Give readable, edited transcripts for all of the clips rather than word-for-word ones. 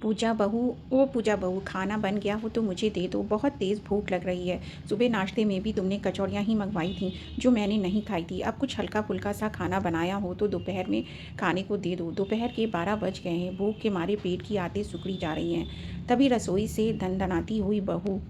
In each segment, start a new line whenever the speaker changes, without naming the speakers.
पूजा बहू, ओ पूजा बहू, खाना बन गया हो तो मुझे दे दो, बहुत तेज़ भूख लग रही है। सुबह नाश्ते में भी तुमने कचौड़ियाँ ही मंगवाई थी जो मैंने नहीं खाई थी। अब कुछ हल्का फुल्का सा खाना बनाया हो तो दोपहर में खाने को दे दो। दोपहर के 12 बज गए हैं, भूख के मारे पेट की आंतें सिकुड़ी जा रही हैं। तभी रसोई से दनदनाती हुई बहू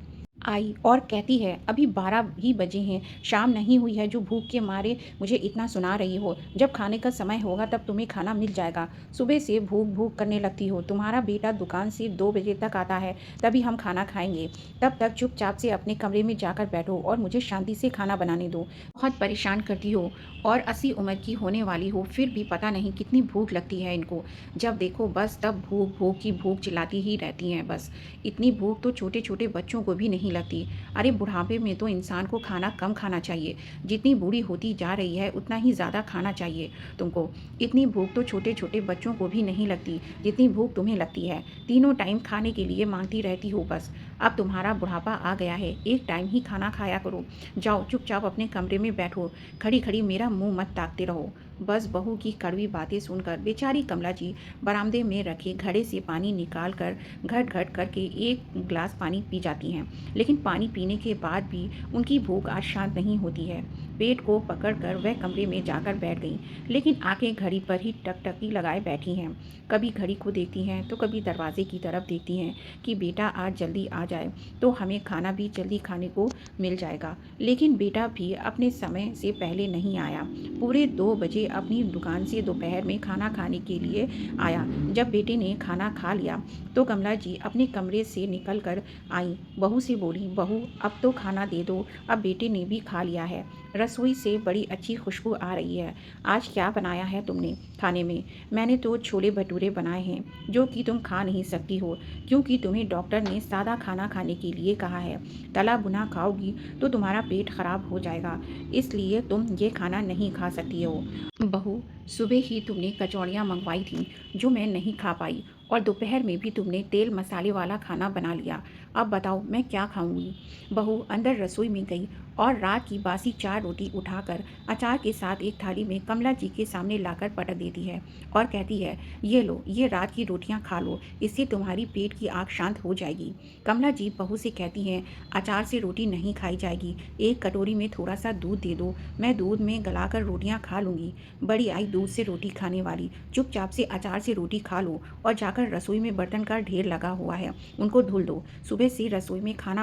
आई और कहती है, अभी 12 ही बजे हैं, शाम नहीं हुई है जो भूख के मारे मुझे इतना सुना रही हो। जब खाने का समय होगा तब तुम्हें खाना मिल जाएगा। सुबह से भूख भूख करने लगती हो। तुम्हारा बेटा दुकान से 2 बजे तक आता है, तभी हम खाना खाएंगे। तब तक चुपचाप से अपने कमरे में जाकर बैठो और मुझे शांति से खाना बनाने दो। बहुत परेशान करती हो और 80 उम्र की होने वाली हो, फिर भी पता नहीं कितनी भूख लगती है इनको। जब देखो बस तब भूख भूख की भूख चिल्लाती ही रहती हैं बस। इतनी भूख तो छोटे छोटे बच्चों को भी नहीं लगती। अरे बुढ़ापे में तो इंसान को खाना कम खाना चाहिए। जितनी बूढ़ी होती जा रही है उतना ही ज़्यादा खाना चाहिए तुमको। इतनी भूख तो छोटे छोटे बच्चों को भी नहीं लगती जितनी भूख तुम्हें लगती है। तीनों टाइम खाने के लिए मांगती रहती हो बस। अब तुम्हारा बुढ़ापा आ गया है, एक टाइम ही खाना खाया करो। जाओ चुपचाप अपने कमरे में बैठो, खड़ी खड़ी मेरा मुंह मत ताकते रहो। बस बहू की कड़वी बातें सुनकर बेचारी कमला जी बरामदे में रखे घड़े से पानी निकाल कर घट घट करके एक गिलास पानी पी जाती हैं। लेकिन पानी पीने के बाद भी उनकी भूख आज शांत नहीं होती है। पेट को पकड़कर वह कमरे में जाकर बैठ गई, लेकिन आंखें घड़ी पर ही टकटकी लगाए बैठी हैं। कभी घड़ी को देखती हैं तो कभी दरवाजे की तरफ देखती हैं कि बेटा आज जल्दी आ जाए तो हमें खाना भी जल्दी खाने को मिल जाएगा। लेकिन बेटा भी अपने समय से पहले नहीं आया। पूरे 2 बजे अपनी दुकान से दोपहर में खाना खाने के लिए आया। जब बेटे ने खाना खा लिया तो कमला जी अपने कमरे से निकल कर आई। बहू से बोली, बहू अब तो खाना दे दो, अब बेटे ने भी खा लिया है। रसोई से बड़ी अच्छी खुशबू आ रही है। आज क्या बनाया है तुमने खाने में? मैंने तो छोले भटूरे बनाए हैं जो कि तुम खा नहीं सकती हो, क्योंकि तुम्हें डॉक्टर ने सादा खाना खाने के लिए कहा है। तला भुना खाओगी तो तुम्हारा पेट खराब हो जाएगा, इसलिए तुम ये खाना नहीं खा सकती हो। बहू, सुबह ही तुमने कचौड़ियाँ मंगवाई थी जो मैं नहीं खा पाई, और दोपहर में भी तुमने तेल मसाले वाला खाना बना लिया। अब बताओ मैं क्या खाऊंगी? बहू अंदर रसोई में गई और रात की बासी 4 रोटी उठाकर अचार के साथ एक थाली में कमला जी के सामने लाकर पटक देती है और कहती है, ये लो, ये रात की रोटियां खा लो, इससे तुम्हारी पेट की आग शांत हो जाएगी। कमला जी बहू से कहती हैं, अचार से रोटी नहीं खाई जाएगी, एक कटोरी में थोड़ा सा दूध दे दो, मैं दूध में गलाकर रोटियां खा लूँगी। बड़ी आई दूध से रोटी खाने वाली, चुपचाप से अचार से रोटी खा लो और जाकर रसोई में बर्तन का ढेर लगा हुआ है उनको धुल दो। सुबह से रसोई में खाना